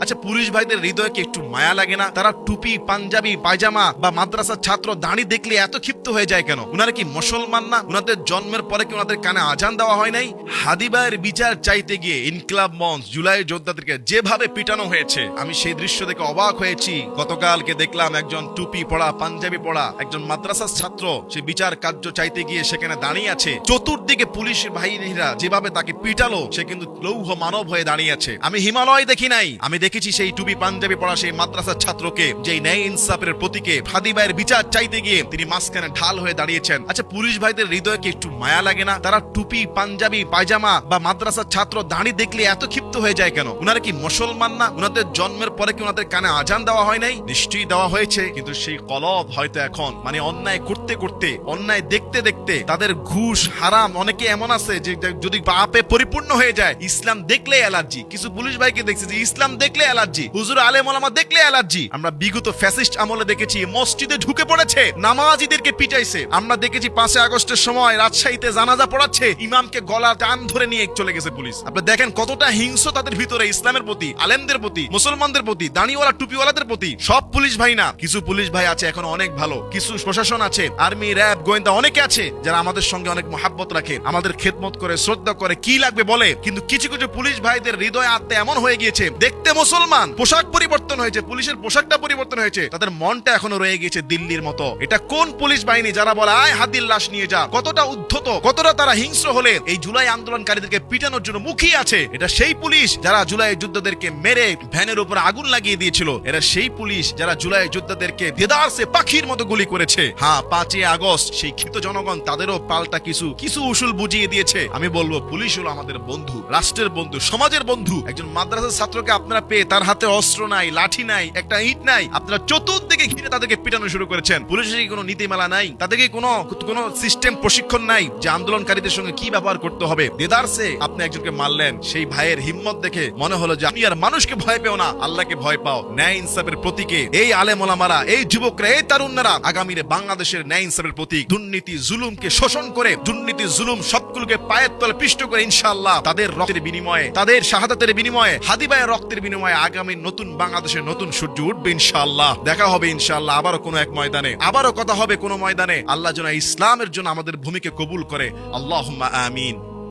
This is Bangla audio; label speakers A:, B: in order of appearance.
A: আচ্ছা, পুলিশ ভাইদের হৃদয়ে কি একটু মায়া লাগে না? তারা টুপি, পাঞ্জাবি, পায়জামা বা মাদ্রাসার ছাত্র দাঁড়ি দেখলে এত ক্ষিপ্ত হয়ে যায় কেন? উনারা কি মুসলমান না? উনাদের জন্মের পরে কি উনাদের কানে আজান দেওয়া হয় নাই? হাদিবায়ের বিচার চাইতে গিয়ে ইনকিলাব মঞ্চ, জুলাই যোদ্ধাদেরকে যেভাবে পিটানো হয়েছে, আমি সেই দৃশ্য দেখে অবাক হয়েছি। গতকালকে দেখলাম একজন টুপি পড়া, পাঞ্জাবি পড়া একজন মাদ্রাসার ছাত্র সে বিচার কার্য চাইতে গিয়ে সেখানে দাঁড়িয়ে আছে। চতুর্দিকে পুলিশ বাহিনীরা যেভাবে তাকে পিটালো, সে কিন্তু লৌহ মানব হয়ে দাঁড়িয়ে আছে। আমি হিমালয় দেখি নাই, আমি দেখেছি সেই টুপি পাঞ্জাবি পড়া সেই মাদ্রাসার ছাত্রকে, যেই ন্যায় ইনসাফের প্রতীকে হাদিবায়ের বিচার চাইতে গিয়ে তিনি মাঝখানে ঢাল হয়ে দাঁড়িয়েছেন। আচ্ছা, পুলিশ ভাইদের হৃদয়ে কি একটু মায়া লাগে না? তারা টুপি, পাঞ্জাবি, পায়জামা বা মাদ্রাসার ছাত্র দাঁড়ি দেখলে এত ক্ষিপ্ত হয়ে যায় কেন? উনারা কি মুসলমান না? উনাদের জন্মের পরে কি উনাদের কানে আজান দেওয়া হয় নাই? নিশ্চয়ই দেওয়া হয়েছে, কিন্তু সেই কলব হয়তো এখন অন্যায় করতে করতে, অন্যায় দেখতে দেখতে তাদের ঘুষ, হারাম, অনেকে এমন আছে যে যদি পাপে পরিপূর্ণ হয়ে যায়, ইসলাম দেখলে অ্যালার্জি। কিছু পুলিশ ভাইকে দেখছি যে ইসলাম দেখলে অ্যালার্জি, হুজুর আলেম ওলামা দেখলে অ্যালার্জি। আমরা বিগত ফ্যাসিস্ট আমলে দেখেছি মসজিদে ঢুকে পড়েছে, নামাজীদেরকে পিটাইছে। আমরা দেখেছি 5 আগস্টের সময় রাজশাহীতে জানাজা পড়াচ্ছে, ইমামকে গলা টান ধরে নিয়ে চলে গেছে পুলিশ। আপনারা দেখেন কতটা হিংস্র তাদের ভিতরে, ইসলামের প্রতি, আলেমদের প্রতি, মুসলমানদের প্রতি, দাড়িওয়ালা টুপিওয়ালাদের প্রতি। সব পুলিশ ভাই না, কিছু পুলিশ ভাই আছে এখন অনেক ভালো, কিছু প্রশাসন আছে, আর্মি, র্যাব, গোয়েন্দা অনেকে আছে যারা আমাদের সঙ্গে অনেক মহাব্বত রাখে, আমাদের খেদমত করে, শ্রদ্ধা করে, কি লাগবে বলে। কিন্তু কিছু কিছু পুলিশ ভাইদের হৃদয় আত্মা এমন হয়ে গিয়েছে, দেখতে মুসলমান, পোশাক পরিবর্তন হয়েছে, পুলিশের পোশাকটা পরিবর্তন হয়েছে, তাদের মনটা এখনো রয়ে গিয়েছে দিল্লির মতো। এটা কোন পুলিশ বাহিনী যারা বলে আয় হাদির লাশ নিয়ে যা? কতটা উদ্ধত, কতটা তারা হিংস্র হলে এই জুলাই আন্দোলনকারীদেরকে পিটানোর জন্য মুখিয়ে আছে। এটা সেই পুলিশ যারা জুলাই যোদ্ধাদেরকে মেরে ভ্যানের উপর আগুন লাগিয়ে দিয়েছিল। এরা সেই পুলিশ যারা জুলাই যোদ্ধাদেরকে দেদারসে পাখির মতো গুলি করেছে। হ্যাঁ, 5 আগস্ট সেই ক্ষিপ্ত জনগণ তাদেরও পাল্টা কিছু উসুল বুঝিয়ে দিয়েছে। আমি বলবো পুলিশ হলো আমাদের বন্ধু, রাষ্ট্রের বন্ধু, সমাজের বন্ধু। একজন মাদ্রাসার ছাত্রকে আপনারা পেয়ে তার হাতে অস্ত্র নাই, লাঠি নাই, একটা ইট নাই, আপনারা চতুর্দিকে ঘিরে তাদেরকে পিটানো শুরু করেছেন। পুলিশের কোনো নীতিমালা নাই, তাদেরকে কোনো সিস্টেম, প্রশিক্ষণ নাই যে আন্দোলনকারীদের সঙ্গে কি ব্যবহার করতে হবে। দেদারসে আপনি একজনকে মারলেন, সেই ভাইয়ের হিম্মত দেখে মনে হলো যে আমি আর মানুষকে ভয় পেও না, আল্লাহকে ভয় পাও। ন্যায় ইনসাফের প্রতীকে এই আলেম ওলামারা, এই যুবকরা, এই তারুণরা আগামীর বাংলাদেশের ন্যায় ইনসাফের প্রতীক। দুর্নীতি, জুলুমকে শোষণ করে, দুর্নীতি, জুলুম সবগুলোকে পায়ের তলে পিষ্ট করে ইনশাআল্লাহ তাদের রক্তের বিনিময়ে, তাদের শাহাদাতের বিনিময়ে, হাদিবায়ের রক্তের বিনিময়ে আগামী নতুন বাংলাদেশের নতুন সূর্য উঠবে ইনশাআল্লাহ। দেখা হবে ইনশাআল্লাহ আবারও কোনো এক ময়দানে, আবারও কথা হবে কোনো ময়দানে। আল্লাহ যেন ইসলামের জন্য আমাদের ভূমিকে কবুল করে। আল্লাহুম্মা আমিন।